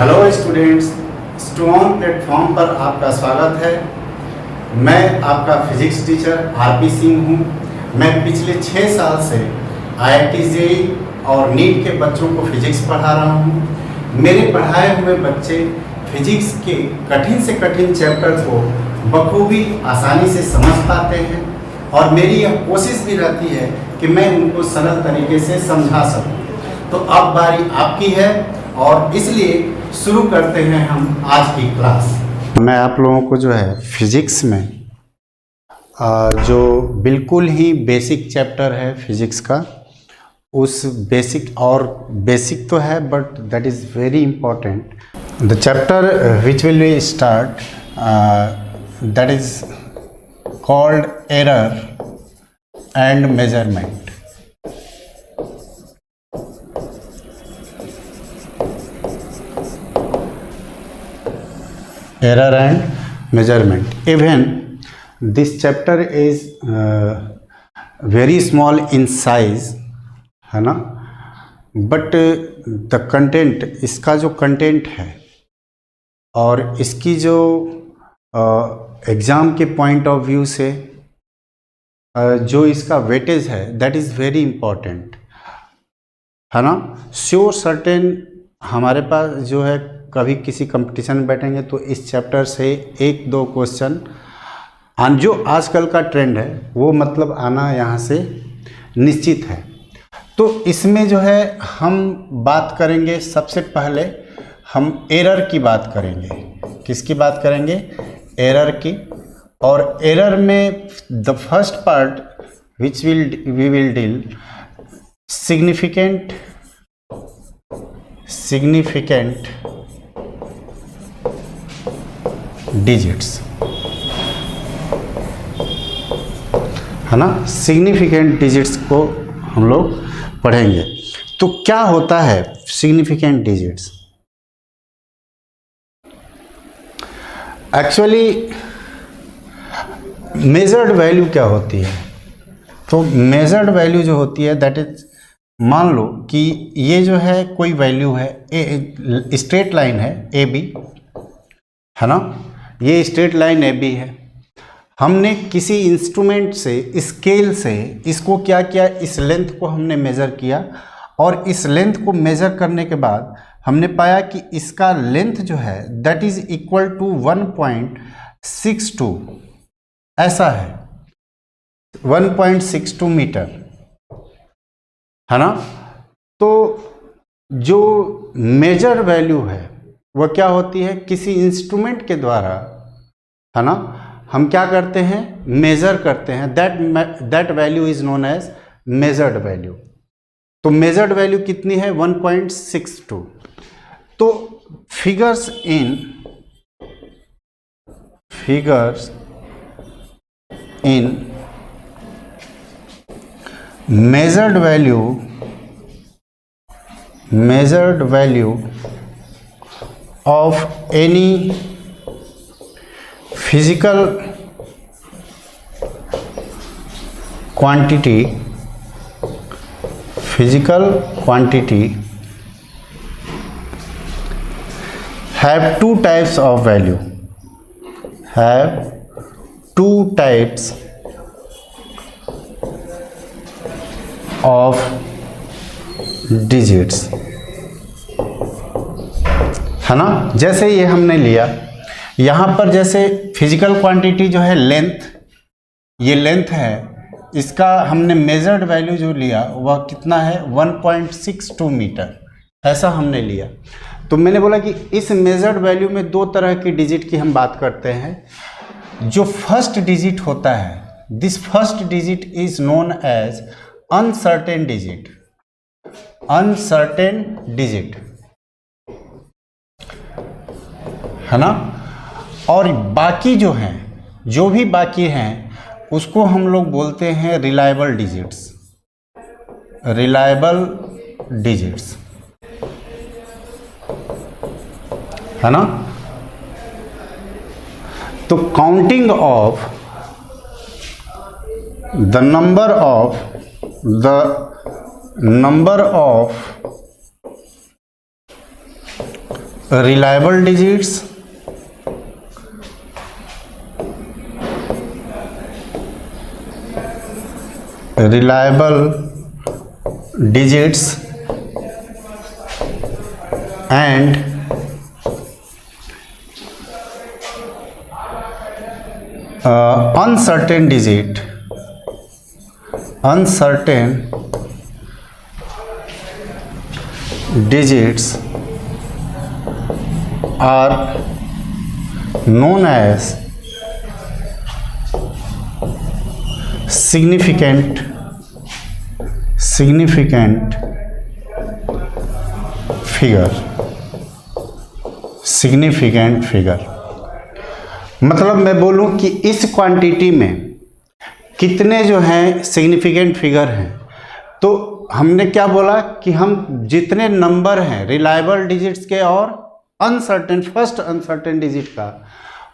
Hello students, strong platform पर आपका स्वागत है। मैं आपका फिजिक्स टीचर आरपी सिंह हूँ। मैं पिछले 6 साल से आईआईटी जेईई और नीट के बच्चों को फिजिक्स पढ़ा रहा हूँ। मेरे पढ़ाए हुए बच्चे फिजिक्स के कठिन से कठिन चैप्टर को बखूबी आसानी से समझ पाते हैं और मेरी यह कोशिश भी रहती है कि मैं उनको सरल तरीके से समझा सकूँ। तो अब बारी आपकी है और इसलिए शुरू करते हैं हम आज की क्लास। मैं आप लोगों को जो है फिजिक्स में जो बिल्कुल ही बेसिक चैप्टर है फिजिक्स का, उस बेसिक तो है but that is very important. The chapter which will we start that is called error and measurement. Error and measurement. Even this chapter is very small in size, है ना, but the content, इसका जो content है और इसकी जो exam के point of view से जो इसका वेटेज है दैट इज़ वेरी इम्पॉर्टेंट, है ना। श्योर सर्टेन हमारे पास जो है कभी किसी कंपटीशन में बैठेंगे तो इस चैप्टर से 1-2 क्वेश्चन जो आजकल का ट्रेंड है वो मतलब आना यहाँ से निश्चित है। तो इसमें जो है हम बात करेंगे, सबसे पहले हम एरर की बात करेंगे। किसकी बात करेंगे? एरर की। और एरर में the first part which we will deal significant digits, है ना। सिग्निफिकेंट डिजिट्स को हम लोग पढ़ेंगे। तो क्या होता है significant digits? Actually measured value क्या होती है? तो मेजर्ड वैल्यू जो होती है दैट इज, मान लो कि ये जो है कोई वैल्यू है, स्ट्रेट लाइन है ए बी, है ना। ये स्ट्रेट लाइन ए बी है। हमने किसी इंस्ट्रूमेंट से, स्केल से इसको क्या किया, इस लेंथ को हमने मेज़र किया और इस लेंथ को मेज़र करने के बाद हमने पाया कि इसका लेंथ जो है दैट इज़ इक्वल टू 1.62, ऐसा है 1.62 मीटर, है ना। तो जो मेजर वैल्यू है वह क्या होती है? किसी इंस्ट्रूमेंट के द्वारा, है ना, हम क्या करते हैं? मेजर करते हैं। That value is known as measured value. तो मेजर्ड वैल्यू कितनी है? 1.62। तो figures in measured value of any physical quantity have two types of value, of digits, है ना। जैसे ये हमने लिया यहाँ पर, जैसे फिजिकल क्वांटिटी जो है लेंथ, ये लेंथ है, इसका हमने मेजर्ड वैल्यू जो लिया वह कितना है? 1.62 मीटर, ऐसा हमने लिया। तो मैंने बोला कि इस मेजर्ड वैल्यू में 2 तरह की डिजिट की हम बात करते हैं। जो फर्स्ट डिजिट होता है, this first digit is known as uncertain digit, है ना। और बाकी जो हैं, जो भी बाकी हैं उसको हम लोग बोलते हैं रिलायबल डिजिट्स, है ना। तो counting of the number of reliable digits, and uncertain digits are known as significant figure. मतलब मैं बोलूं कि इस क्वांटिटी में कितने जो हैं सिग्निफिकेंट फिगर हैं, तो हमने क्या बोला कि हम जितने नंबर हैं रिलायबल डिजिट्स के और फर्स्ट अनसर्टेन डिजिट का,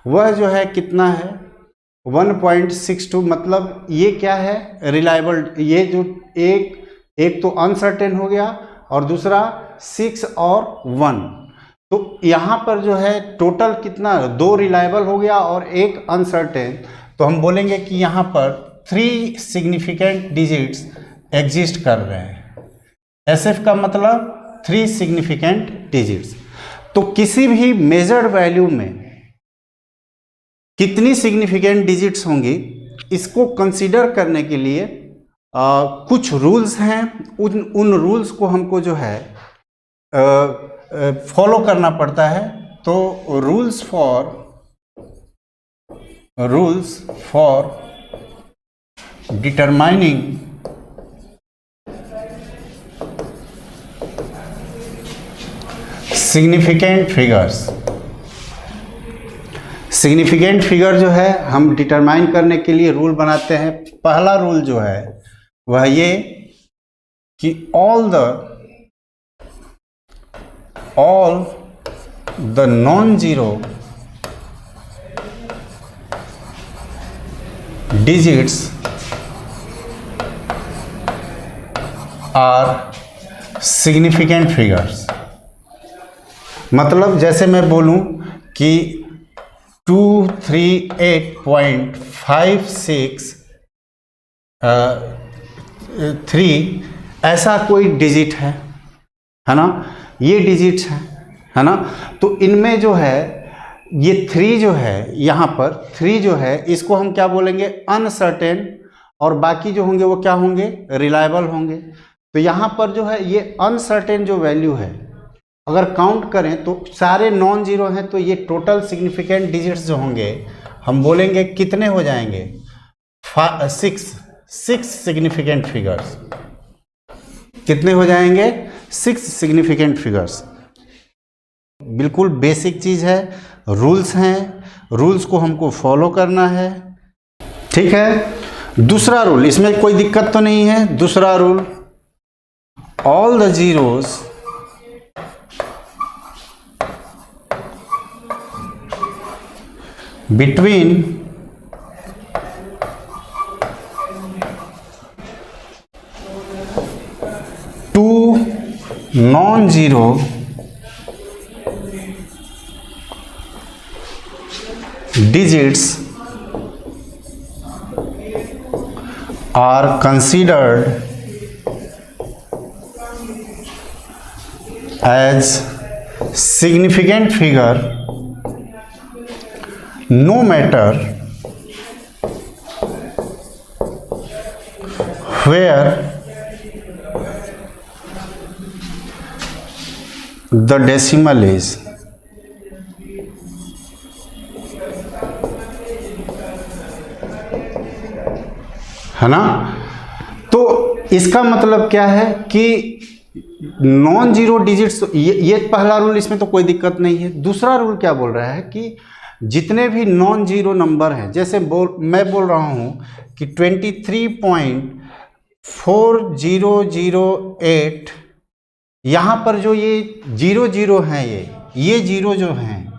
वह जो है कितना है 1.62। मतलब ये क्या है रिलायबल, ये जो एक तो अनसर्टेन हो गया और दूसरा 6 और 1, तो यहाँ पर जो है टोटल कितना 2 रिलायबल हो गया और 1 अनसर्टेन। तो हम बोलेंगे कि यहाँ पर 3 सिग्निफिकेंट डिजिट्स एग्जिस्ट कर रहे हैं। SF का मतलब 3 सिग्निफिकेंट डिजिट्स। तो किसी भी मेजर्ड वैल्यू में कितनी सिग्निफिकेंट डिजिट्स होंगी, इसको कंसीडर करने के लिए कुछ रूल्स हैं। उन रूल्स को हमको जो है फॉलो करना पड़ता है। तो rules for determining significant figure जो है हम डिटरमाइन करने के लिए रूल बनाते हैं। पहला रूल जो है वह ये कि all the non-zero digits are significant figures। मतलब जैसे मैं बोलूं कि 238.56 ऐसा कोई डिजिट है ना, ये डिजिट्स है ना। तो इनमें जो है ये 3 जो है, यहाँ पर 3 जो है इसको हम क्या बोलेंगे अनसर्टेन, और बाकी जो होंगे वो क्या होंगे रिलायबल होंगे। तो यहाँ पर जो है ये अनसर्टेन जो वैल्यू है, अगर काउंट करें तो सारे नॉन जीरो हैं, तो ये टोटल सिग्निफिकेंट डिजिट्स जो होंगे हम बोलेंगे कितने हो जाएंगे 6 सिग्निफिकेंट फिगर्स। कितने हो जाएंगे 6 सिग्निफिकेंट फिगर्स। बिल्कुल बेसिक चीज है, रूल्स हैं, रूल्स को हमको फॉलो करना है, ठीक है। दूसरा रूल, इसमें कोई दिक्कत तो नहीं है। दूसरा rule, all the zeros between 2 non-zero digits are considered as significant figure no matter where the decimal is। है ना। तो इसका मतलब क्या है कि नॉन जीरो डिजिट्स, ये पहला रूल, इसमें तो कोई दिक्कत नहीं है। दूसरा रूल क्या बोल रहा है कि जितने भी नॉन जीरो नंबर हैं, जैसे मैं बोल रहा हूँ कि 23.4008, यहाँ पर जो ये 00 हैं, ये जीरो जो हैं,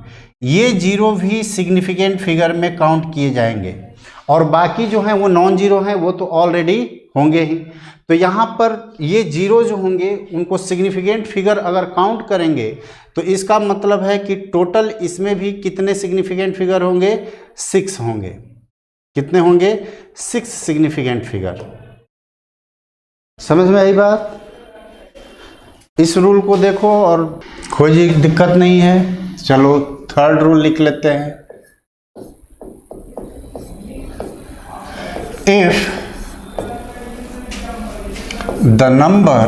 ये जीरो भी सिग्निफिकेंट फिगर में काउंट किए जाएंगे, और बाकी जो हैं वो नॉन जीरो हैं, वो तो ऑलरेडी होंगे ही। तो यहाँ पर ये जीरो जो होंगे उनको सिग्निफिकेंट फिगर अगर काउंट करेंगे तो इसका मतलब है कि टोटल इसमें भी कितने सिग्निफिकेंट फिगर होंगे, 6 होंगे। कितने होंगे, 6 सिग्निफिकेंट फिगर। समझ में आई बात? इस रूल को देखो और कोई दिक्कत नहीं है। चलो थर्ड रूल लिख लेते हैं। If the number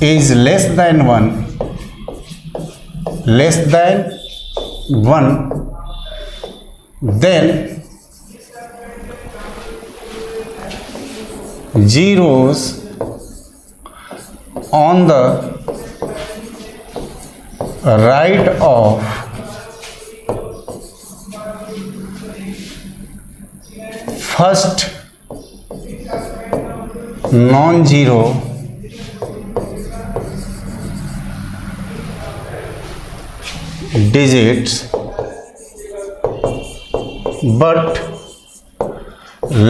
is less than 1, then zeros on the right of first non-zero digits but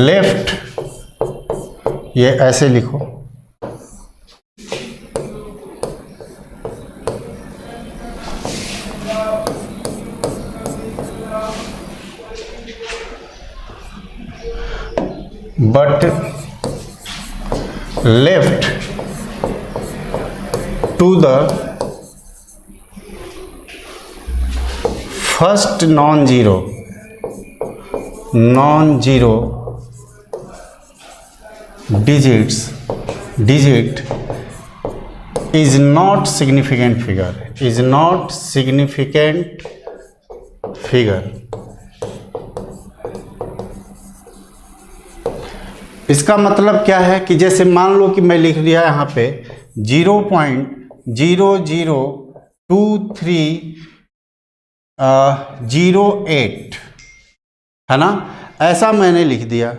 left, ये ऐसे लिखो, but left to the first non-zero digit is not significant figure, इसका मतलब क्या है कि जैसे मान लो कि मैं लिख दिया यहाँ पे 0.002308 है ना, ऐसा मैंने लिख दिया।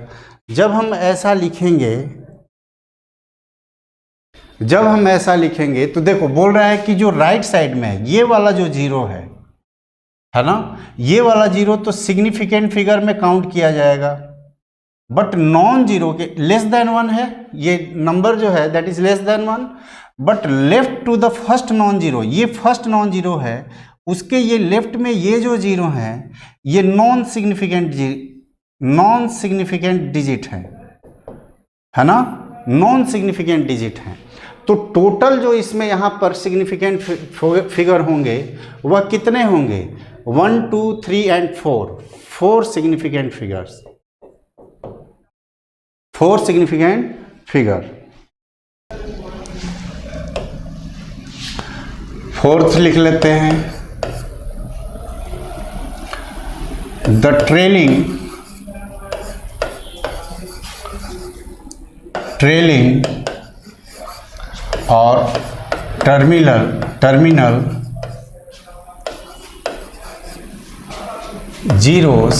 जब हम ऐसा लिखेंगे तो देखो बोल रहा है कि जो राइट साइड में है ये वाला जो जीरो है ना, ये वाला जीरो तो सिग्निफिकेंट फिगर में काउंट किया जाएगा, बट नॉन जीरो के लेस देन 1 है, ये नंबर जो है that is less than 1, but left to the first non zero, ये फर्स्ट नॉन जीरो है, उसके ये लेफ्ट में ये जो जीरो है ये नॉन सिग्निफिकेंट डिजिट है ना, नॉन सिग्निफिकेंट डिजिट है। तो टोटल जो इसमें यहाँ पर सिग्निफिकेंट फिगर होंगे वह कितने होंगे, 1 2 3 and 4 significant figures, 4 significant figure. Fourth लिख लेते हैं, द ट्रेलिंग और terminal zeros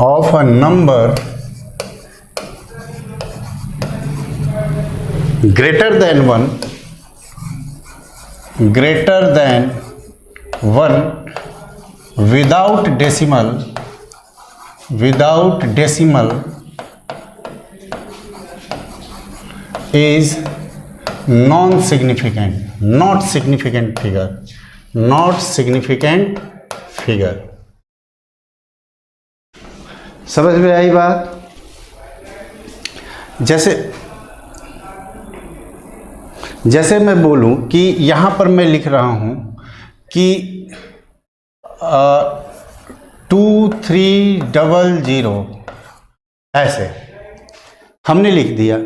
of a number greater than 1 without decimal is not significant figure। समझ में आई बात? जैसे मैं बोलूं कि यहाँ पर मैं लिख रहा हूँ कि 2300 ऐसे हमने लिख दिया।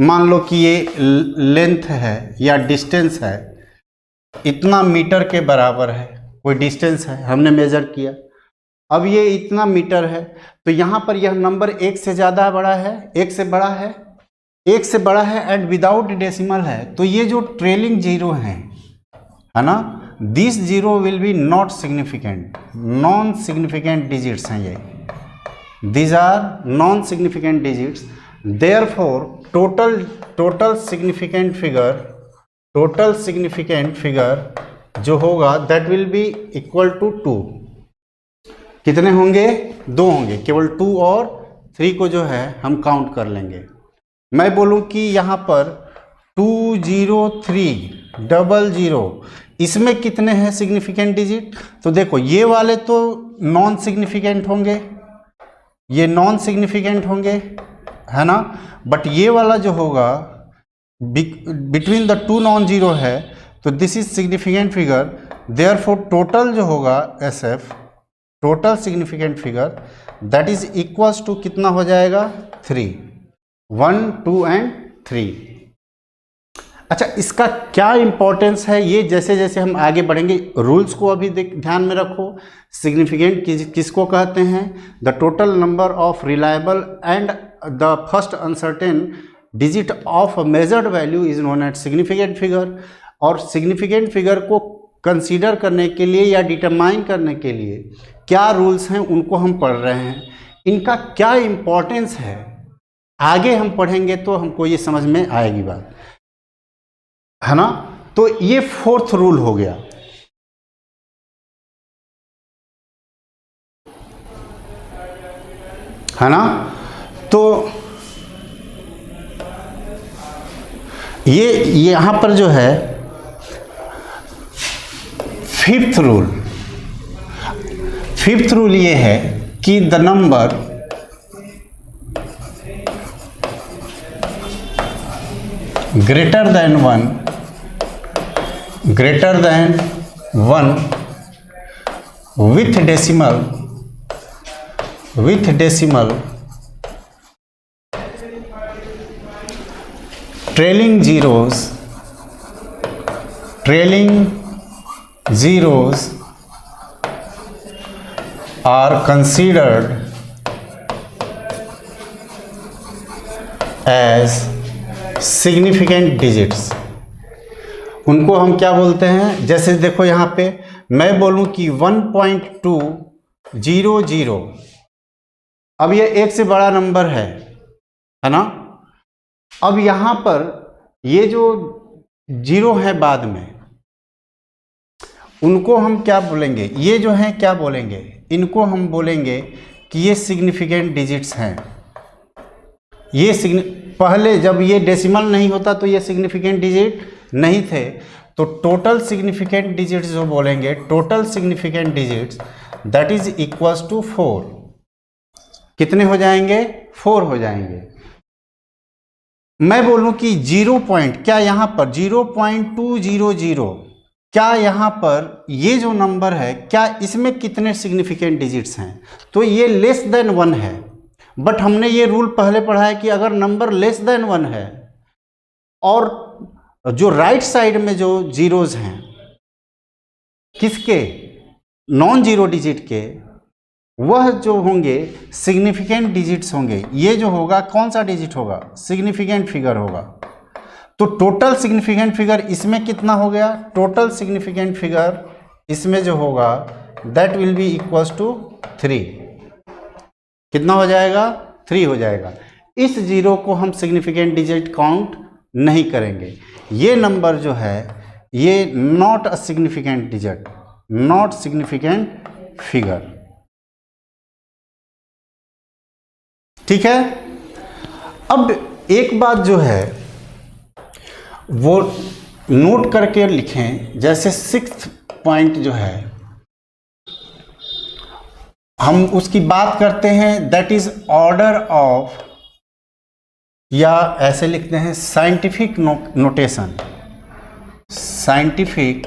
मान लो कि ये लेंथ है या डिस्टेंस है, इतना मीटर के बराबर है, कोई डिस्टेंस है हमने मेजर किया, अब ये इतना मीटर है, तो यहाँ पर यह नंबर 1 से ज़्यादा बड़ा है, 1 से बड़ा है एंड विदाउट डेसिमल है, तो ये जो ट्रेलिंग जीरो है ना, this zero will be not significant, non significant digits हैं ये, these are non significant digits, therefore total significant figure जो होगा that will be equal to 2। कितने होंगे? 2 होंगे, केवल 2 और 3 को जो है हम काउंट कर लेंगे। मैं बोलूं कि यहाँ पर 20300, इसमें कितने हैं सिग्निफिकेंट डिजिट? तो देखो ये वाले तो नॉन सिग्निफिकेंट होंगे, ये नॉन सिग्निफिकेंट होंगे, है ना, बट ये वाला जो होगा बिटवीन द 2 नॉन जीरो है, तो this is significant figure, therefore total जो होगा SF, total significant figure that is equals to कितना हो जाएगा? 3, 1, 2 एंड 3। अच्छा, इसका क्या इंपॉर्टेंस है, ये जैसे जैसे हम आगे बढ़ेंगे, रूल्स को अभी ध्यान में रखो। सिग्निफिकेंट किसको कहते हैं? The total number of reliable and the first uncertain digit of measured value is known as significant figure. और सिग्निफिकेंट फिगर को कंसीडर करने के लिए या डिटरमाइन करने के लिए क्या रूल्स हैं उनको हम पढ़ रहे हैं, इनका क्या इंपॉर्टेंस है आगे हम पढ़ेंगे तो हमको ये समझ में आएगी बात, है ना। तो ये 4th रूल हो गया, है ना। तो ये यहां पर जो है 5th रूल ये है कि the number greater than 1 with decimal trailing zeros are considered as significant digits. उनको हम क्या बोलते हैं? जैसे देखो यहाँ पे मैं बोलूँ कि 1.200, अब ये 1 से बड़ा नंबर है ना। अब यहाँ पर ये जो जीरो है बाद में, उनको हम क्या बोलेंगे? ये जो हैं क्या बोलेंगे? इनको हम बोलेंगे कि ये सिग्निफिकेंट डिजिट्स हैं। ये पहले जब ये डेसिमल नहीं होता तो ये सिग्निफिकेंट डिजिट नहीं थे, तो टोटल सिग्निफिकेंट डिजिट्स जो बोलेंगे, total significant digits that is equals to 4। कितने हो जाएंगे? 4 हो जाएंगे। मैं बोलूं कि 0 पॉइंट, क्या यहाँ पर 0.200, क्या यहाँ पर ये जो नंबर है क्या इसमें कितने सिग्निफिकेंट डिजिट्स हैं? तो ये लेस देन 1 है, बट हमने ये रूल पहले पढ़ा है कि अगर नंबर लेस देन 1 है और जो राइट साइड में जो जीरोज हैं किसके? नॉन जीरो डिजिट के, वह जो होंगे सिग्निफिकेंट डिजिट्स होंगे। ये जो होगा कौन सा डिजिट होगा? सिग्निफिकेंट फिगर होगा। तो टोटल सिग्निफिकेंट फिगर इसमें कितना हो गया? टोटल सिग्निफिकेंट फिगर इसमें जो होगा that will be equals to 3। कितना हो जाएगा? 3 हो जाएगा। इस जीरो को हम सिग्निफिकेंट डिजिट काउंट नहीं करेंगे। ये नंबर जो है ये not a significant digit, not significant figure. ठीक है। अब एक बात जो है वो नोट करके लिखें, जैसे 6th पॉइंट जो है हम उसकी बात करते हैं, दैट इज ऑर्डर ऑफ, या ऐसे लिखते हैं साइंटिफिक नोटेशन, साइंटिफिक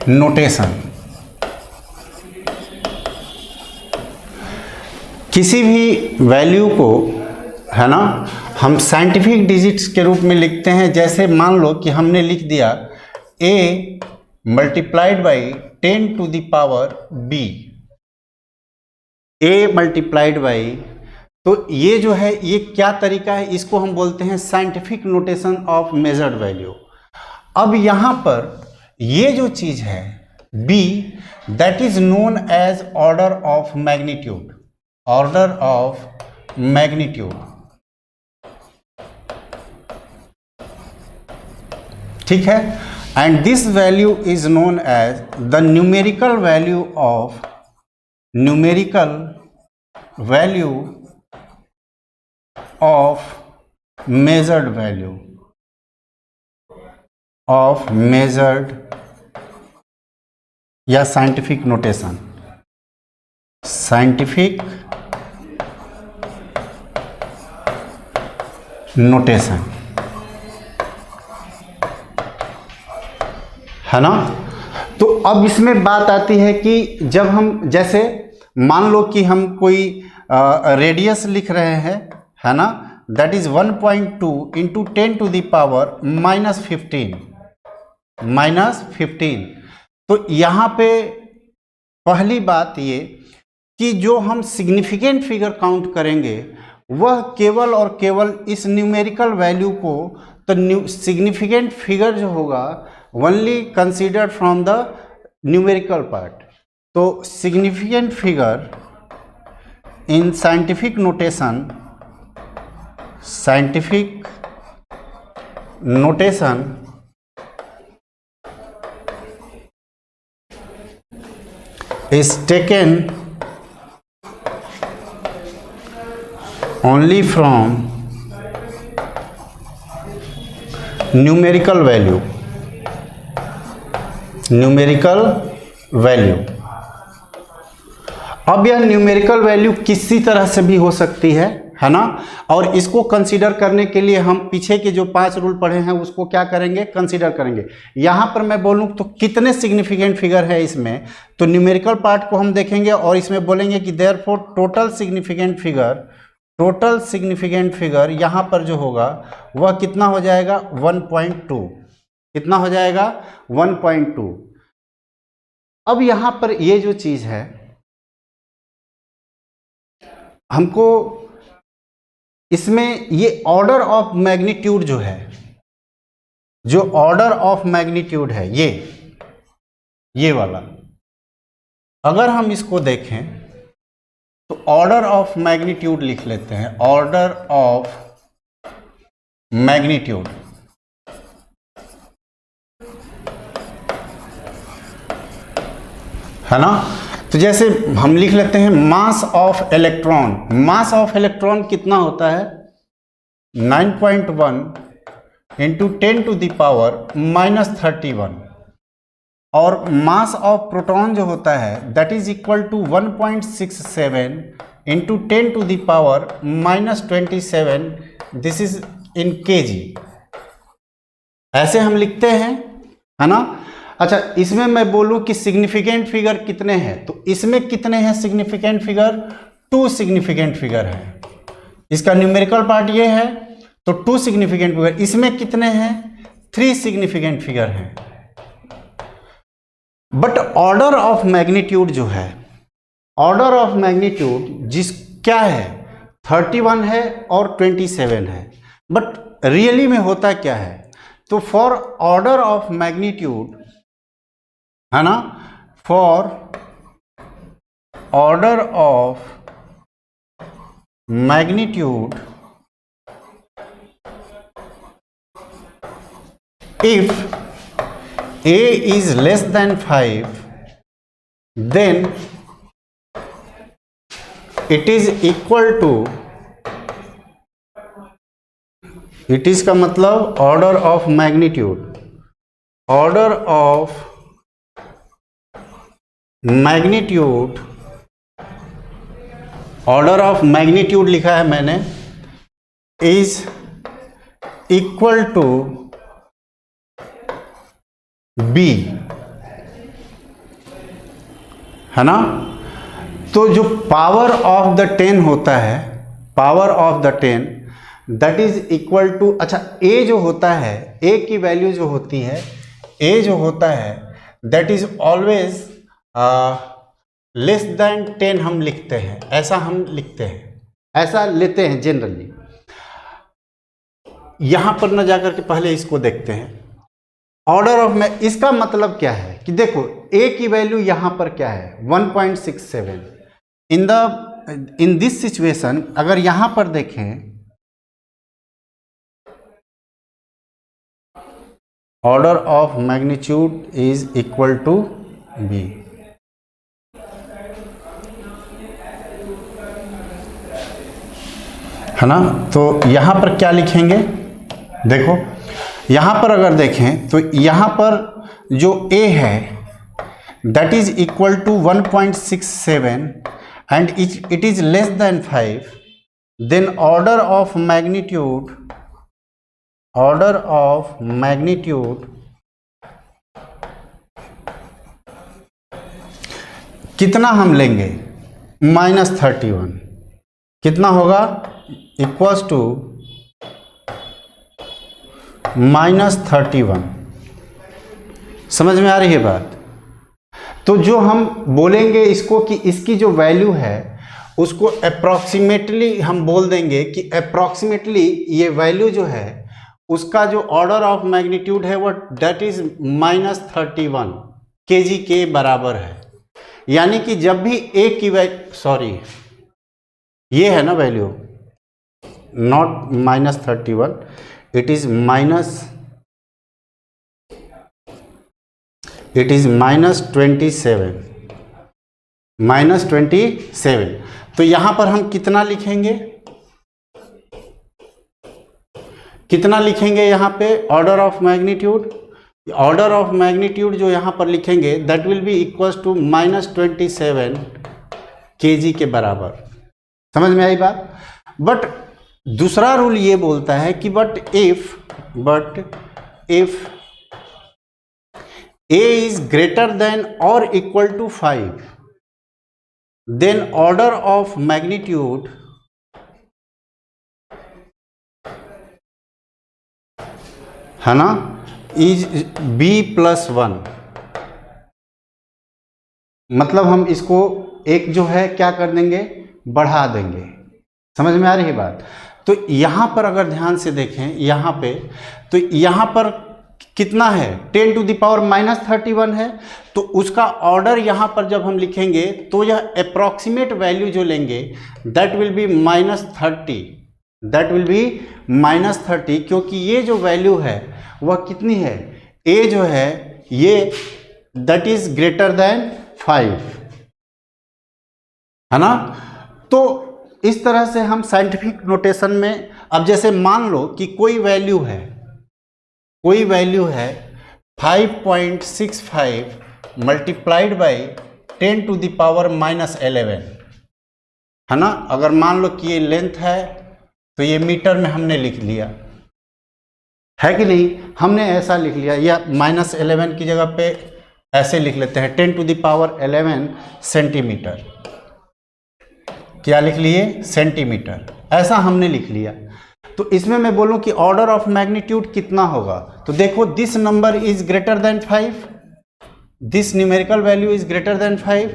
नोटेशन। किसी भी वैल्यू को, है ना, हम साइंटिफिक डिजिट्स के रूप में लिखते हैं। जैसे मान लो कि हमने लिख दिया a multiplied by 10 to the power b, a multiplied by, तो ये जो है ये क्या तरीका है? इसको हम बोलते हैं scientific notation of measured value. अब यहां पर ये जो चीज है b, that is known as order of magnitude, order of magnitude, ठीक है। And this value is known as the numerical value of, numerical value of measured value, of measured, या साइंटिफिक नोटेशन, साइंटिफिक नोटेशन, है ना। तो अब इसमें बात आती है कि जब हम, जैसे मान लो कि हम कोई रेडियस लिख रहे हैं, है ना, that is 1.2 into 10 to the power -15, तो यहाँ पे पहली बात ये कि जो हम सिग्निफिकेंट फिगर काउंट करेंगे वह केवल और केवल इस न्यूमेरिकल वैल्यू को, तो सिग्निफिकेंट फिगर जो होगा only considered from the numerical part. तो significant figure in scientific notation, scientific notation is taken only from numerical value, numerical value. अब यह न्यूमेरिकल वैल्यू किसी तरह से भी हो सकती है ना, और इसको कंसीडर करने के लिए हम पीछे के जो 5 रूल पढ़े हैं उसको क्या करेंगे, कंसीडर करेंगे। यहाँ पर मैं बोलूँ तो कितने सिग्निफिकेंट फिगर है इसमें, तो न्यूमेरिकल पार्ट को हम देखेंगे और इसमें बोलेंगे कि therefore total significant figure, total significant figure यहाँ पर जो होगा वह कितना हो जाएगा, 1.2, कितना हो जाएगा, 1.2। अब यहाँ पर ये जो चीज़ है हमको इसमें ये ऑर्डर ऑफ मैग्नीट्यूड जो है, जो ऑर्डर ऑफ मैग्नीट्यूड है ये वाला, अगर हम इसको देखें तो ऑर्डर ऑफ मैग्नीट्यूड लिख लेते हैं, ऑर्डर ऑफ मैग्नीट्यूड, है ना। तो जैसे हम लिख लेते हैं mass of electron, mass of electron कितना होता है, 9.1 इंटू 10 टू द पावर -31, और मास ऑफ प्रोटॉन जो होता है that is equal to 1.67 into 10 to the power -27, this is in kg, ऐसे हम लिखते हैं, है ना। अच्छा, इसमें मैं बोलूं कि सिग्निफिकेंट फिगर कितने हैं, तो इसमें कितने हैं सिग्निफिकेंट फिगर, 2 सिग्निफिकेंट फिगर है। इसका न्यूमेरिकल पार्ट ये है, तो 2 सिग्निफिकेंट फिगर। इसमें कितने हैं, 3 सिग्निफिकेंट फिगर हैं। बट ऑर्डर ऑफ मैग्नीट्यूड जो है, ऑर्डर ऑफ मैग्नीट्यूड क्या है, 31 है और 27 है। बट रियली में होता क्या है, तो फॉर ऑर्डर ऑफ मैग्नीट्यूड, है ना, for order of magnitude, if a is less than 5, then it is equal to, it is का मतलब order of magnitude, order of magnitude, order of magnitude लिखा है मैंने, इज इक्वल टू बी, है ना। तो जो पावर ऑफ द 10 होता है, power of the 10 that is equal to, अच्छा ए जो होता है, ए की वैल्यू जो होती है, ए जो होता है that is always less than 10 हम लिखते हैं, ऐसा हम लिखते हैं, ऐसा लेते हैं जनरली। यहां पर न जाकर के पहले इसको देखते हैं, ऑर्डर ऑफ इसका मतलब क्या है कि देखो a की वैल्यू यहां पर क्या है 1.67। इन दिस सिचुएशन अगर यहां पर देखें order of magnitude is equal to b, है ना। तो यहां पर क्या लिखेंगे, देखो यहां पर अगर देखें तो यहां पर जो a है that is equal to 1.67 and it is less than 5, then order of magnitude कितना हम लेंगे -31, कितना होगा इक्वल्स टू -31। समझ में आ रही है बात। तो जो हम बोलेंगे इसको कि इसकी जो वैल्यू है उसको अप्रॉक्सीमेटली हम बोल देंगे कि अप्रॉक्सीमेटली ये वैल्यू जो है उसका जो ऑर्डर ऑफ मैग्नीट्यूड है वो दैट इज -31 kg के बराबर है। यानी कि जब भी a की वैल्यू ये है ना वैल्यू नॉट -31, it is -27। तो यहां पर हम कितना लिखेंगे यहां पे ऑर्डर ऑफ मैग्नीट्यूड जो यहां पर लिखेंगे that will be equals to -27 kg के बराबर। समझ में आई बात। बट दूसरा रूल ये बोलता है कि but if a is greater than or equal to 5, then order of magnitude है ना is b+1। मतलब हम इसको एक जो है क्या कर देंगे, बढ़ा देंगे। समझ में आ रही है बात। तो यहां पर अगर ध्यान से देखें यहां पे, तो यहां पर कितना है 10⁻³ है। तो उसका ऑर्डर यहां पर जब हम लिखेंगे तो यह अप्रॉक्सीमेट वैल्यू जो लेंगे दैट विल बी -30, क्योंकि ये जो वैल्यू है वह कितनी है, a जो है ये दैट इज ग्रेटर देन 5, है ना। तो इस तरह से हम साइंटिफिक नोटेशन में, अब जैसे मान लो कि कोई वैल्यू है 5.65 मल्टीप्लाइड बाई 10⁻11, है ना। अगर मान लो कि ये लेंथ है तो ये मीटर में हमने लिख लिया है कि नहीं, हमने ऐसा लिख लिया, या -11 की जगह पे ऐसे लिख लेते हैं 10⁻11 सेंटीमीटर। क्या लिख लिए, सेंटीमीटर, ऐसा हमने लिख लिया। तो इसमें मैं बोलूं कि ऑर्डर ऑफ मैग्नीट्यूड कितना होगा, तो देखो this number is greater than 5, this numerical value is greater than 5,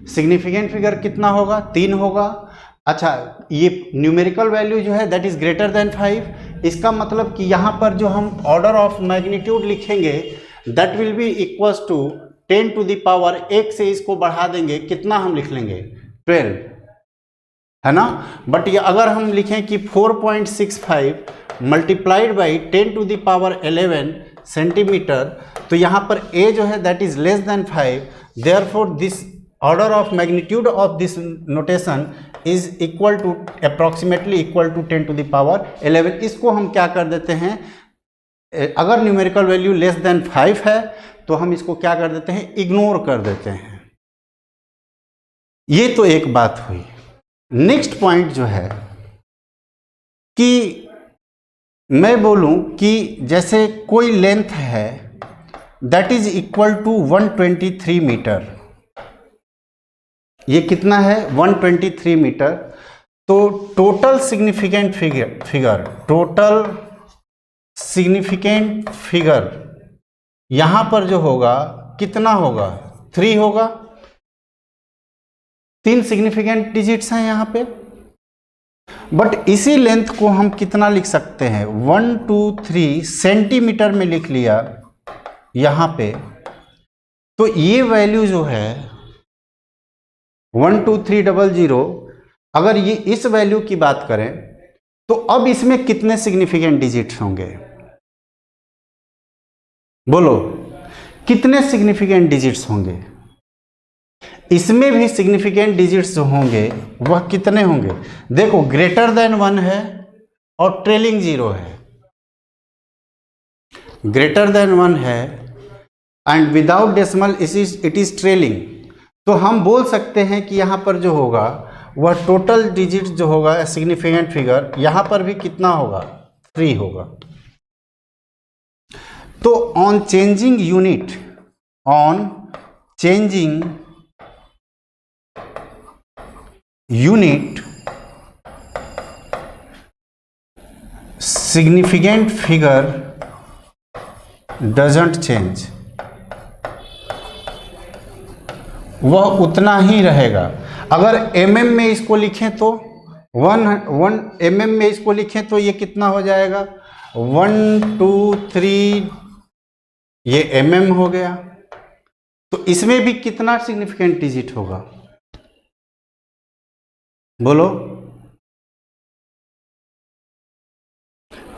significant figure कितना होगा, 3 होगा। अच्छा, ये न्यूमेरिकल वैल्यू जो है दैट इज ग्रेटर देन 5, इसका मतलब कि यहाँ पर जो हम ऑर्डर ऑफ मैग्नीट्यूड लिखेंगे that will be equals to 10⁻1 से इसको बढ़ा देंगे, कितना हम लिख लेंगे 12, है ना। बट ये अगर हम लिखें कि 4.65 मल्टीप्लाइड बाई 10⁻11 सेंटीमीटर, तो यहाँ पर a जो है that is less than 5, therefore this order of magnitude of this notation is equal to approximately equal to 10⁻11। इसको हम क्या कर देते हैं, अगर न्यूमेरिकल वैल्यू लेस देन 5 है तो हम इसको क्या कर देते हैं, इग्नोर कर देते हैं। ये तो एक बात हुई। नेक्स्ट पॉइंट जो है कि मैं बोलूं कि जैसे कोई लेंथ है that is equal to 123 metre, ये कितना है 123 मीटर। तो टोटल सिग्निफिकेंट फिगर यहां पर जो होगा कितना होगा, 3 होगा। 3 सिग्निफिकेंट डिजिट्स हैं यहाँ पे। बट इसी लेंथ को हम कितना लिख सकते हैं, 123 सेंटीमीटर में लिख लिया यहाँ पे, तो ये वैल्यू जो है 12300, अगर ये इस वैल्यू की बात करें तो अब इसमें कितने सिग्निफिकेंट डिजिट्स होंगे? बोलो, कितने सिग्निफिकेंट डिजिट्स होंगे? इसमें भी सिग्निफिकेंट डिजिट्स जो होंगे वह कितने होंगे? देखो, ग्रेटर देन 1 है और ट्रेलिंग 0 है। ग्रेटर देन 1 है and without decimal it is trailing, तो हम बोल सकते हैं कि यहाँ पर जो होगा वह टोटल डिजिट जो होगा सिग्निफिकेंट फिगर, यहाँ पर भी कितना होगा? 3 होगा। तो on changing unit, on changing unit significant figure doesn't change, वह उतना ही रहेगा। अगर mm में इसको लिखें तो 1 mm में इसको लिखें तो ये कितना हो जाएगा? 1 2 3, ये mm हो गया। तो इसमें भी कितना सिग्निफिकेंट डिजिट होगा? बोलो,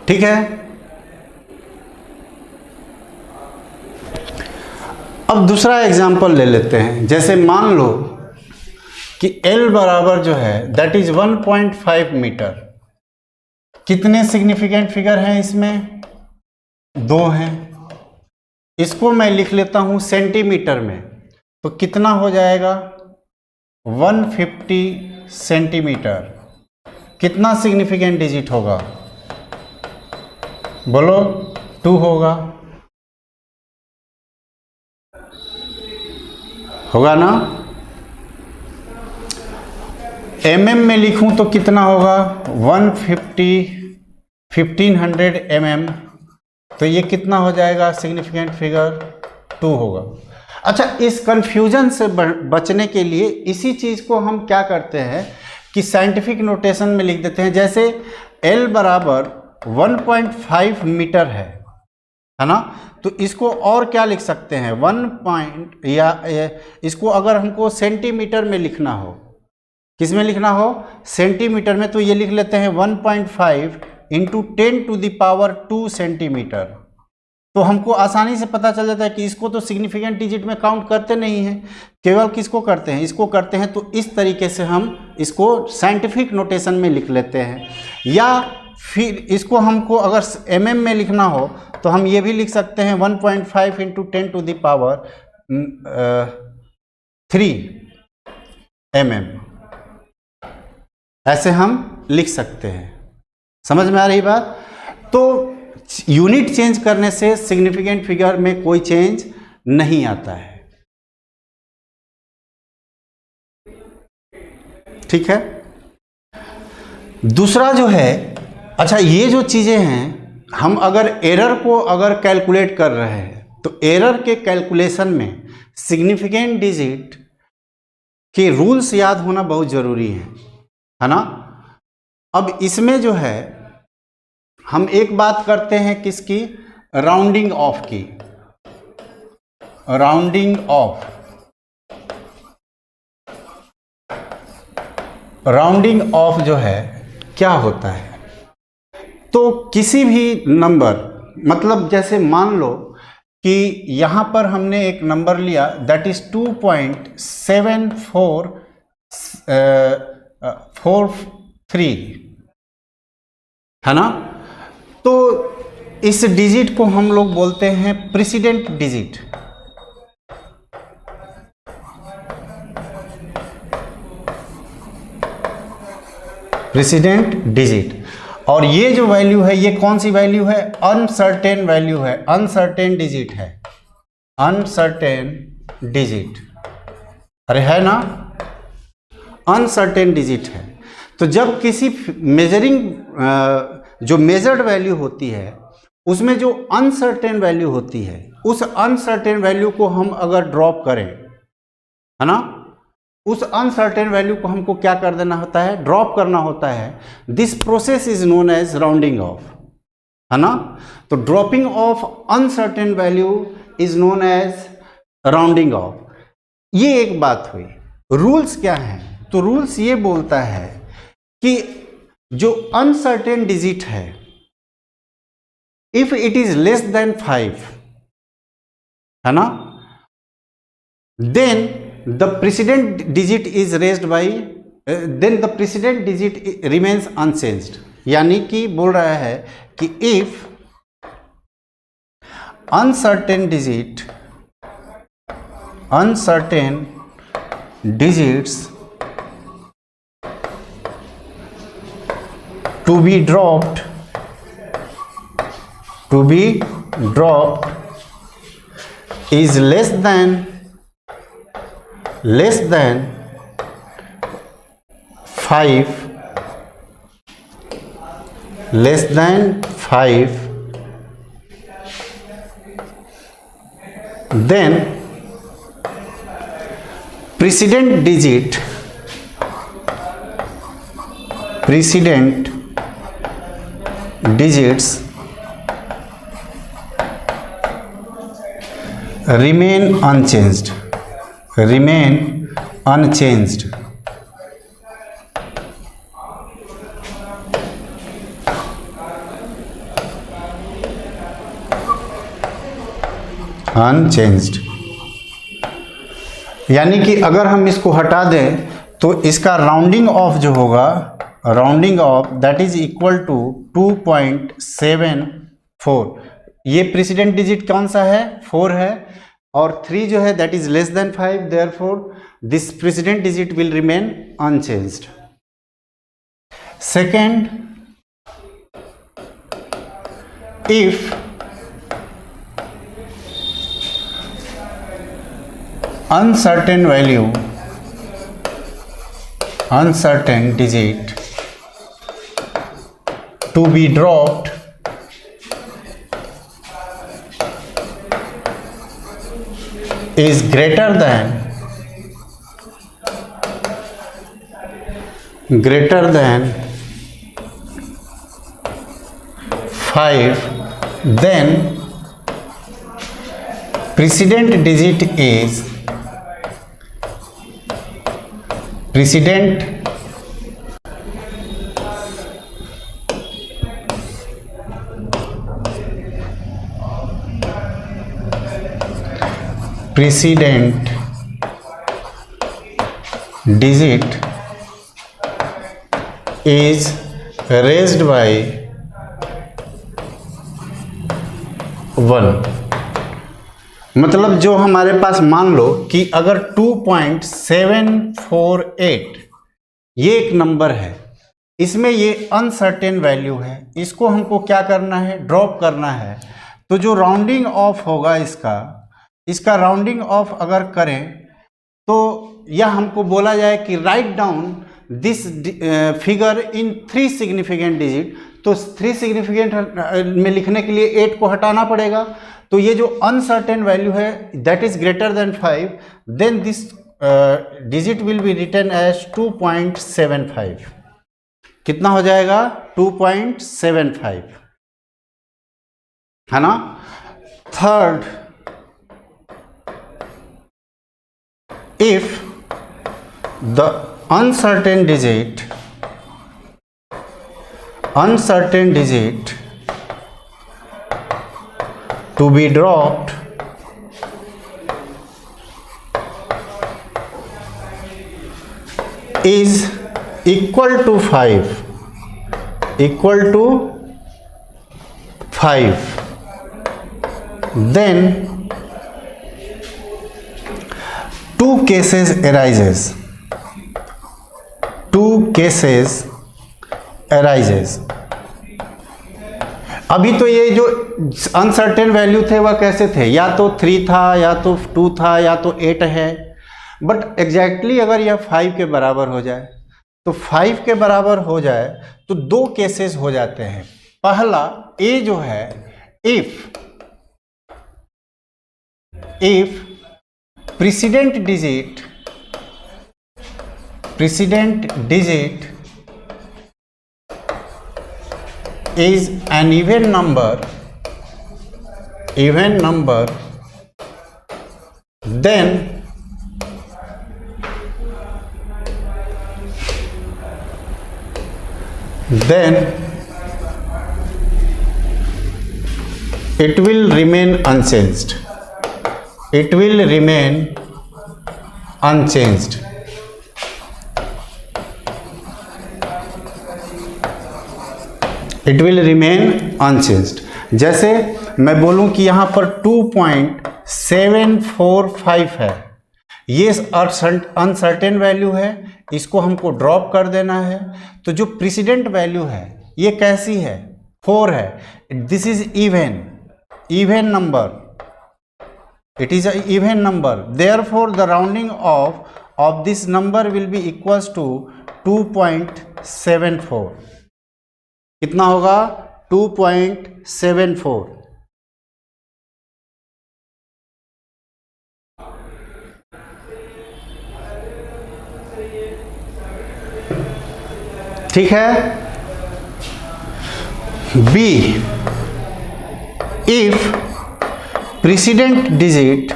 ठीक है। अब दूसरा एग्जांपल ले लेते हैं। जैसे मान लो कि L बराबर जो है दैट इज 1.5 मीटर। कितने सिग्निफिकेंट फिगर हैं इसमें? 2 हैं। इसको मैं लिख लेता हूं सेंटीमीटर में, तो कितना हो जाएगा? 150 सेंटीमीटर। कितना सिग्निफिकेंट डिजिट होगा? बोलो, 2 होगा। होगा ना? mm में लिखूं तो कितना होगा? 1500 mm, तो ये कितना हो जाएगा सिग्निफिकेंट फिगर? 2 होगा। अच्छा, इस कंफ्यूजन से बचने के लिए इसी चीज को हम क्या करते हैं कि साइंटिफिक नोटेशन में लिख देते हैं। जैसे L बराबर 1.5 मीटर है ना, तो इसको और क्या लिख सकते हैं? 1 पॉइंट, या इसको अगर हमको सेंटीमीटर में लिखना हो, किस में लिखना हो? सेंटीमीटर में, तो ये लिख लेते हैं 1.5 इंटू 10⁻² सेंटीमीटर। तो हमको आसानी से पता चल जाता है कि इसको तो सिग्निफिकेंट डिजिट में काउंट करते नहीं हैं, केवल किसको करते हैं? इसको करते हैं। तो इस तरीके से हम इसको साइंटिफिक नोटेशन में लिख लेते हैं। या फिर इसको हमको अगर mm में लिखना हो तो हम ये भी लिख सकते हैं 1.5 इंटू 10⁻³ mm, ऐसे हम लिख सकते हैं। समझ में आ रही बात? तो यूनिट चेंज करने से सिग्निफिकेंट फिगर में कोई चेंज नहीं आता है। ठीक है। दूसरा जो है, अच्छा, ये जो चीजें हैं, हम अगर एरर को अगर कैलकुलेट कर रहे हैं तो एरर के कैलकुलेशन में सिग्निफिकेंट डिजिट के रूल्स याद होना बहुत जरूरी है ना। अब इसमें जो है हम एक बात करते हैं किसकी? राउंडिंग ऑफ की। राउंडिंग ऑफ, राउंडिंग ऑफ जो है क्या होता है? तो किसी भी नंबर, मतलब जैसे मान लो कि यहां पर हमने एक नंबर लिया दैट इज 2.7443 है ना। तो इस डिजिट को हम लोग बोलते हैं प्रेसिडेंट डिजिट। President digit. और ये जो वैल्यू है, ये कौन सी वैल्यू है? अनसर्टेन वैल्यू है, अनसर्टेन डिजिट है, अनसर्टेन डिजिट। अरे है ना, अनसर्टेन डिजिट है। तो जब किसी मेजरिंग जो मेजर्ड वैल्यू होती है उसमें जो अनसर्टेन वैल्यू होती है, उस अनसर्टेन वैल्यू को हम अगर ड्रॉप करें, है ना, उस अनसर्टेन वैल्यू को हमको क्या कर देना होता है? ड्रॉप करना होता है। This process is known as rounding off, है ना। तो dropping off uncertain value is known as rounding off. ये एक बात हुई। रूल्स क्या हैं? तो रूल्स ये बोलता है कि जो अनसर्टेन डिजिट है, if it is less than 5, है ना, then the president digit is raised by, then the president digit remains unchanged. यानी कि बोल रहा है कि if uncertain digits to be dropped is less than 5, then precedent digits remain unchanged. यानी कि अगर हम इसको हटा दें तो इसका राउंडिंग ऑफ जो होगा, rounding off that is equal to 2.74। ये प्रेसिडेंट डिजिट कौन सा है? 4 है, और 3 जो है that is less than 5, therefore this president digit will remain unchanged. Second, if uncertain digit to be dropped is greater than 5, then precedent digit is precedent digit is raised by 1। मतलब जो हमारे पास, मान लो कि अगर 2.748 ये एक नंबर है, इसमें ये अनसर्टेन वैल्यू है, इसको हमको क्या करना है? ड्रॉप करना है। तो जो राउंडिंग ऑफ होगा इसका राउंडिंग ऑफ अगर करें तो यह हमको बोला जाए कि write down this figure in 3 significant digit. तो 3 सिग्निफिकेंट में लिखने के लिए 8 को हटाना पड़ेगा। तो ये जो अनसर्टेन वैल्यू है that is greater than 5, then this digit will be written as 2.75। कितना हो जाएगा? 2.75, है ना। Third, if the uncertain digit to be dropped is equal to 5, then 2 cases arises। अभी तो ये जो अनसर्टेन वैल्यू थे वह कैसे थे? या तो 3 था, या तो 2 था, या तो 8 है। बट एग्जैक्टली अगर यह 5 के बराबर हो जाए, तो 5 के बराबर हो जाए तो 2 केसेस हो जाते हैं। पहला ए जो है, if precedent digit is an even number then it will remain unchanged. It will remain unchanged. It will remain unchanged. जैसे मैं बोलूं कि यहाँ पर 2.745 है, ये अनसर्टेन वैल्यू है, इसको हमको ड्रॉप कर देना है। तो जो प्रेसिडेंट वैल्यू है ये कैसी है? 4 है। This is even number, it is a even number, therefore the rounding off this number will be equals to 2.74। कितना होगा? 2.74। ठीक है। B, if president digit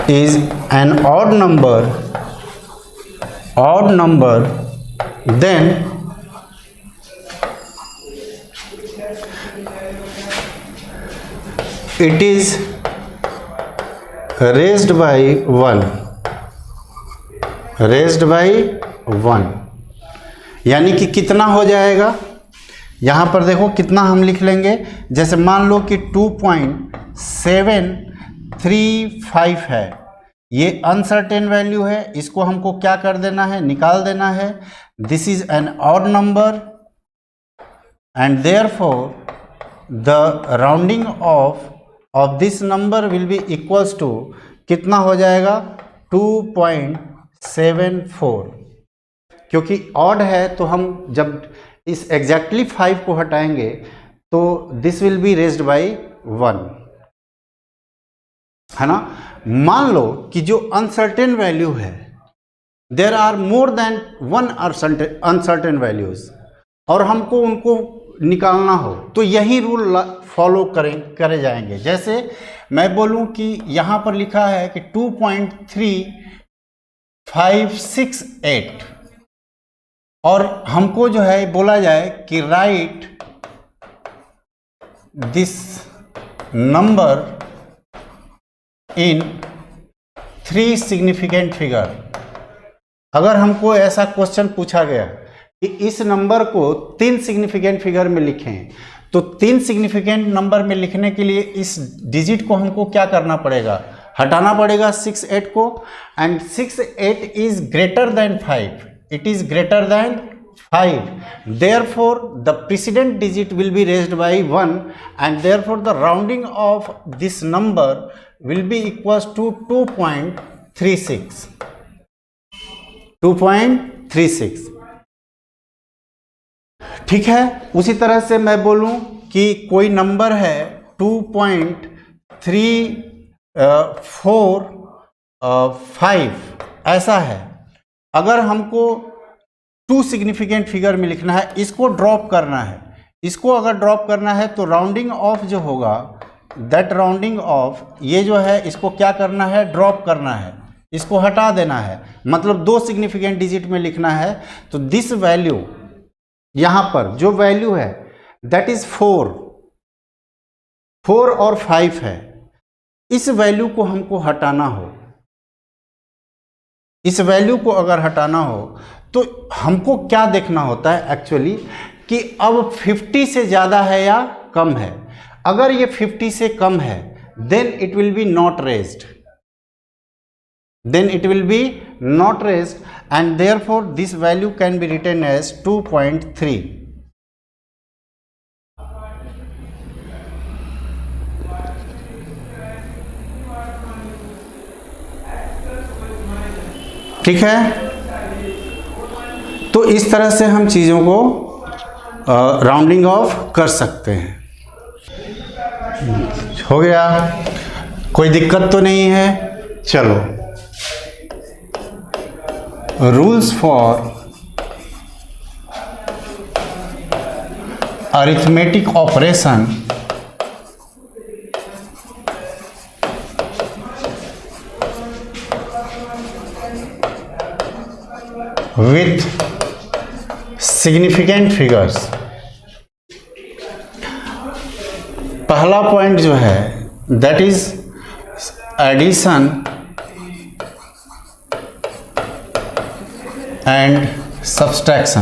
is an odd number, then it is raised by 1, यानी कि कितना हो जाएगा? यहाँ पर देखो कितना हम लिख लेंगे। जैसे मान लो कि 2.735 है, ये अनसर्टेन वैल्यू है, इसको हमको क्या कर देना है? निकाल देना है। This is an odd number and therefore the rounding off this number will be equals to कितना हो जाएगा? 2.74। क्योंकि ऑड है तो हम जब इस एग्जैक्टली 5 को हटाएंगे तो this will be raised by 1, है ना। मान लो कि जो अनसर्टेन वैल्यू है, there are more than 1 uncertain values, और हमको उनको निकालना हो तो यही रूल फॉलो करे जाएंगे। जैसे मैं बोलूं कि यहाँ पर लिखा है कि 2.3568 और हमको जो है बोला जाए कि right this number in 3 significant figure. अगर हमको ऐसा क्वेश्चन पूछा गया कि इस नंबर को 3 सिग्निफिकेंट फिगर में लिखें, तो 3 सिग्निफिकेंट नंबर में लिखने के लिए इस डिजिट को हमको क्या करना पड़ेगा? हटाना पड़ेगा 68 को, and 68 is greater than 5, it is greater than 5, therefore the precedent digit will be raised by 1 and therefore the rounding of this number will be equals to 2.36। ठीक है। उसी तरह से मैं बोलूं कि कोई नंबर है 2.345 ऐसा है, अगर हमको 2 सिग्निफिकेंट फिगर में लिखना है, इसको ड्रॉप करना है, इसको अगर ड्रॉप करना है तो राउंडिंग ऑफ जो होगा, दैट राउंडिंग ऑफ ये जो है इसको क्या करना है? ड्रॉप करना है, इसको हटा देना है। मतलब 2 सिग्निफिकेंट डिजिट में लिखना है तो दिस वैल्यू यहाँ पर जो वैल्यू है दैट इज 4 और 5 है, इस वैल्यू को हमको हटाना हो, इस वैल्यू को अगर हटाना हो तो हमको क्या देखना होता है एक्चुअली कि अब 50 से ज़्यादा है या कम है। अगर ये 50 से कम है then it will be not raised, and therefore this value can be written as 2.3। ठीक है। तो इस तरह से हम चीज़ों को राउंडिंग ऑफ कर सकते हैं। हो गया, कोई दिक्कत तो नहीं है। चलो, rules for arithmetic operation with significant figures. पहला पॉइंट जो है that is addition and subtraction.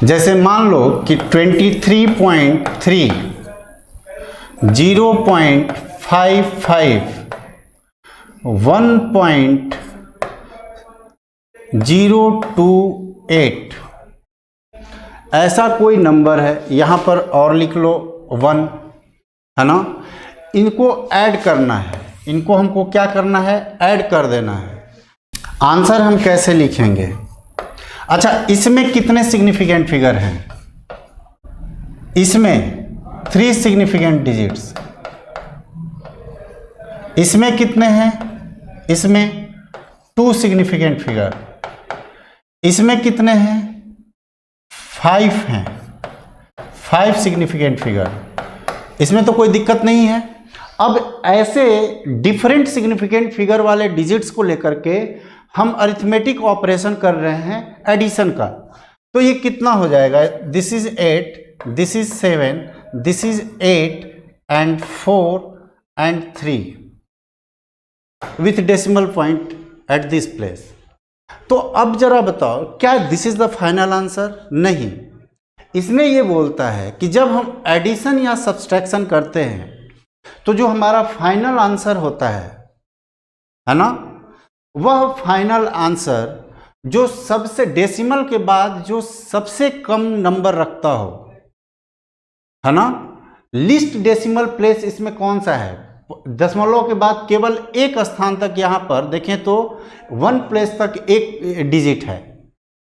जैसे मान लो कि 23.3 0.55 1.028 ऐसा कोई नंबर है, यहाँ पर और लिख लो 1, है ना। इनको ऐड करना है, इनको हमको क्या करना है, ऐड कर देना है। आंसर हम कैसे लिखेंगे? अच्छा, इसमें कितने सिग्निफिकेंट फिगर हैं? इसमें 3 सिग्निफिकेंट डिजिट्स। इसमें कितने हैं? इसमें 2 सिग्निफिकेंट फिगर। इसमें कितने हैं? 5 हैं, 5 सिग्निफिकेंट फिगर। इसमें तो कोई दिक्कत नहीं है। अब ऐसे डिफरेंट सिग्निफिकेंट फिगर वाले डिजिट्स को लेकर के हम अरिथमेटिक ऑपरेशन कर रहे हैं एडिशन का। तो ये कितना हो जाएगा? This is 8, this is 7, this is 8 and 4 and 3 with decimal point at this place. तो अब जरा बताओ, क्या this is the final answer? नहीं। इसमें ये बोलता है कि जब हम एडिशन या सब्सट्रैक्शन करते हैं तो जो हमारा फाइनल आंसर होता है ना, वह फाइनल आंसर जो सबसे डेसिमल के बाद जो सबसे कम नंबर रखता हो, है ना। लीस्ट डेसिमल प्लेस इसमें कौन सा है? दशमलव के बाद केवल एक स्थान तक, यहाँ पर देखें तो 1 प्लेस तक एक डिजिट है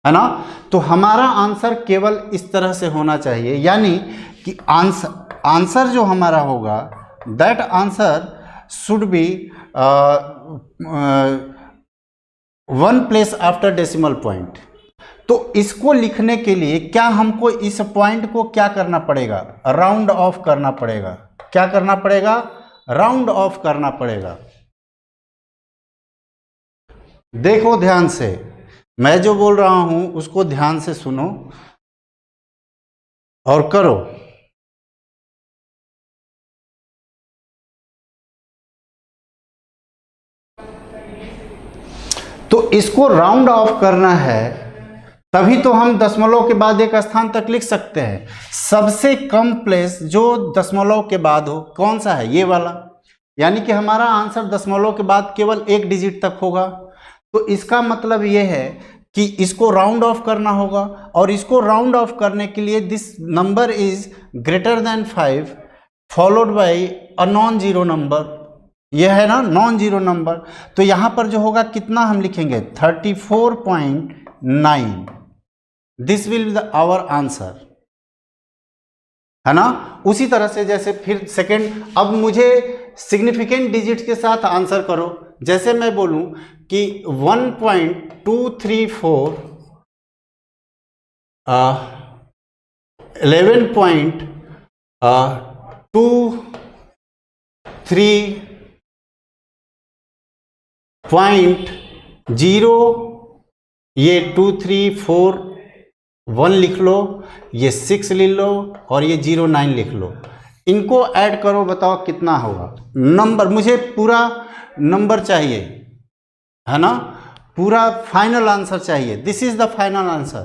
ना। तो हमारा आंसर केवल इस तरह से होना चाहिए, यानी कि आंसर जो हमारा होगा that answer should be 1 place after decimal point. तो इसको लिखने के लिए क्या हमको इस पॉइंट को क्या करना पड़ेगा? राउंड ऑफ करना पड़ेगा। क्या करना पड़ेगा? राउंड ऑफ करना पड़ेगा। देखो ध्यान से, मैं जो बोल रहा हूं उसको ध्यान से सुनो और करो। तो इसको राउंड ऑफ करना है, तभी तो हम दशमलव के बाद एक स्थान तक लिख सकते हैं। सबसे कम प्लेस जो दशमलव के बाद हो कौन सा है? ये वाला। यानी कि हमारा आंसर दशमलव के बाद केवल एक डिजिट तक होगा। तो इसका मतलब ये है कि इसको राउंड ऑफ करना होगा, और इसको राउंड ऑफ करने के लिए this number is greater than 5 followed by a non zero number. यह है ना नॉन जीरो नंबर। तो यहां पर जो होगा कितना हम लिखेंगे? 34.9। This will be our answer, है ना। उसी तरह से जैसे फिर सेकंड, अब मुझे सिग्निफिकेंट डिजिट के साथ आंसर करो। जैसे मैं बोलूं कि 1.234 11.23.0, ये 2341 लिख लो, ये 6 लिख लो और ये 09 लिख लो। इनको ऐड करो, बताओ कितना होगा नंबर। मुझे पूरा नंबर चाहिए, है ना, पूरा फाइनल आंसर चाहिए। This is the final answer.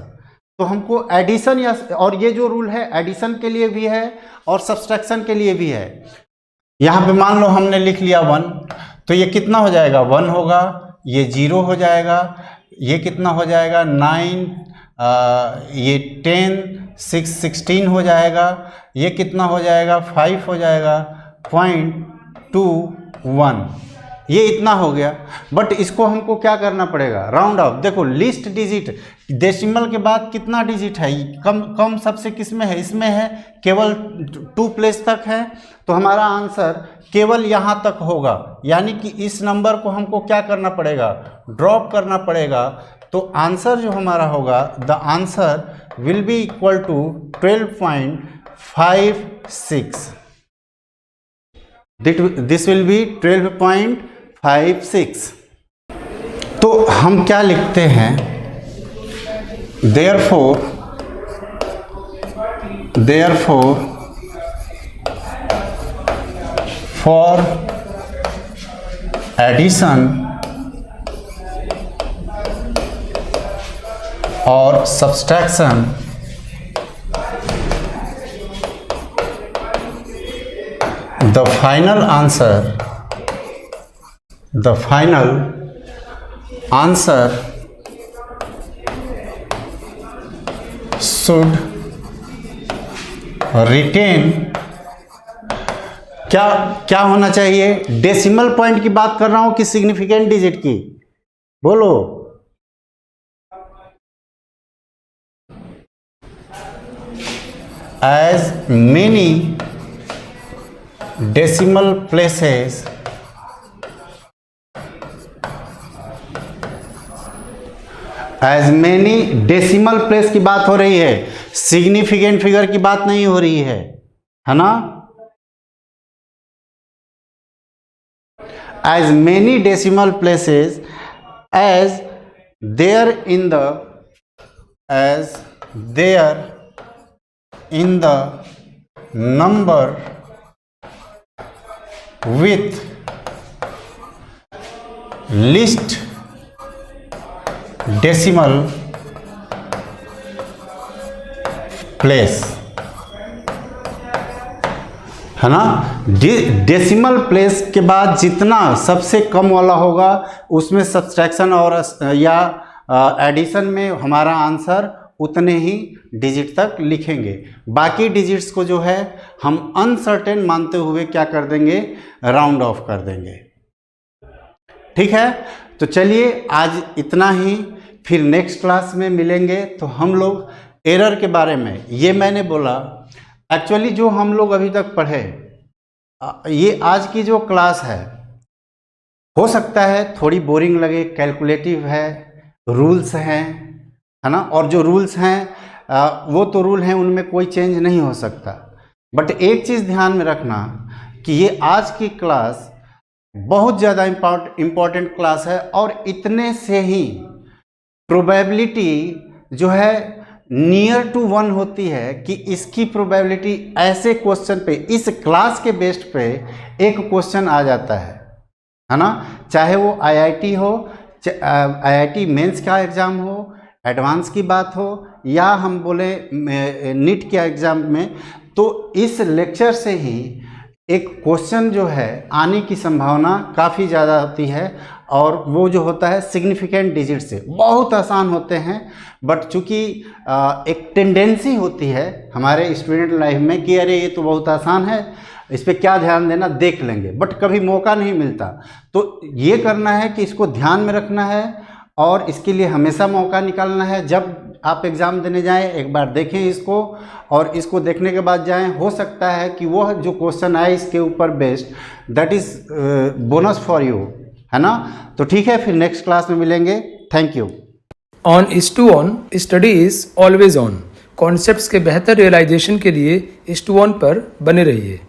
तो हमको एडिशन या, और ये जो रूल है एडिशन के लिए भी है और सब्सट्रैक्शन के लिए भी है। यहाँ पे मान लो हमने लिख लिया 1, तो ये कितना हो जाएगा? 1 होगा, ये 0 हो जाएगा, ये कितना हो जाएगा? 9, ये 10, 6, 16 हो जाएगा, ये कितना हो जाएगा? 5 हो जाएगा, 0.21। ये इतना हो गया, बट इसको हमको क्या करना पड़ेगा, राउंड ऑफ। देखो लिस्ट डिजिट, डेसिमल के बाद कितना डिजिट है, कम सबसे किस में है, इसमें है, केवल 2 प्लेस तक है, तो हमारा आंसर केवल यहाँ तक होगा। यानी कि इस नंबर को हमको क्या करना पड़ेगा, ड्रॉप करना पड़ेगा। तो आंसर जो हमारा होगा, the answer will be equal to 12.56। This will be 12.56। तो हम क्या लिखते हैं, therefore for addition or subtraction the final answer should retain, क्या होना चाहिए, डेसिमल पॉइंट की बात कर रहा हूं कि सिग्निफिकेंट डिजिट की, बोलो। as many decimal places decimal place की बात हो रही है, सिग्निफिकेंट फिगर की बात नहीं हो रही है ना। as many decimal places as there in the number with least decimal place, है ना। डेसिमल प्लेस के बाद जितना सबसे कम वाला होगा उसमें सब्सट्रैक्शन और या एडिशन में हमारा आंसर उतने ही डिजिट तक लिखेंगे। बाकी डिजिट्स को जो है हम अनसर्टेन मानते हुए क्या कर देंगे, राउंड ऑफ कर देंगे। ठीक है, तो चलिए आज इतना ही, फिर नेक्स्ट क्लास में मिलेंगे। तो हम लोग एरर के बारे में, ये मैंने बोला एक्चुअली जो हम लोग अभी तक पढ़े, ये आज की जो क्लास है, हो सकता है थोड़ी बोरिंग लगे, कैलकुलेटिव है, रूल्स हैं, है ना। और जो रूल्स हैं वो तो रूल हैं, उनमें कोई चेंज नहीं हो सकता। बट एक चीज़ ध्यान में रखना कि ये आज की क्लास बहुत ज़्यादा इम्पॉर्टेंट क्लास है, और इतने से ही प्रोबेबिलिटी जो है नियर टू 1 होती है कि इसकी प्रोबेबिलिटी ऐसे क्वेश्चन पे, इस क्लास के बेस्ड पे एक क्वेश्चन आ जाता है ना। चाहे वो आईआईटी हो, आईआईटी मेंस का एग्ज़ाम हो, एडवांस की बात हो, या हम बोले नीट के एग्ज़ाम में, तो इस लेक्चर से ही एक क्वेश्चन जो है आने की संभावना काफ़ी ज़्यादा होती है। और वो जो होता है सिग्निफिकेंट डिजिट से, बहुत आसान होते हैं, बट चूँकि एक टेंडेंसी होती है हमारे स्टूडेंट लाइफ में कि अरे ये तो बहुत आसान है, इस पर क्या ध्यान देना, देख लेंगे, बट कभी मौका नहीं मिलता। तो ये करना है कि इसको ध्यान में रखना है, और इसके लिए हमेशा मौका निकालना है। जब आप एग्ज़ाम देने जाएं, एक बार देखें इसको, और इसको देखने के बाद जाएं। हो सकता है कि वो जो क्वेश्चन आए इसके ऊपर based, that is bonus for you, है ना। तो ठीक है, फिर नेक्स्ट क्लास में मिलेंगे। Thank you. On IS2ON study is always on. Concepts के बेहतर रियलाइजेशन के लिए IS2ON पर बने रहिए।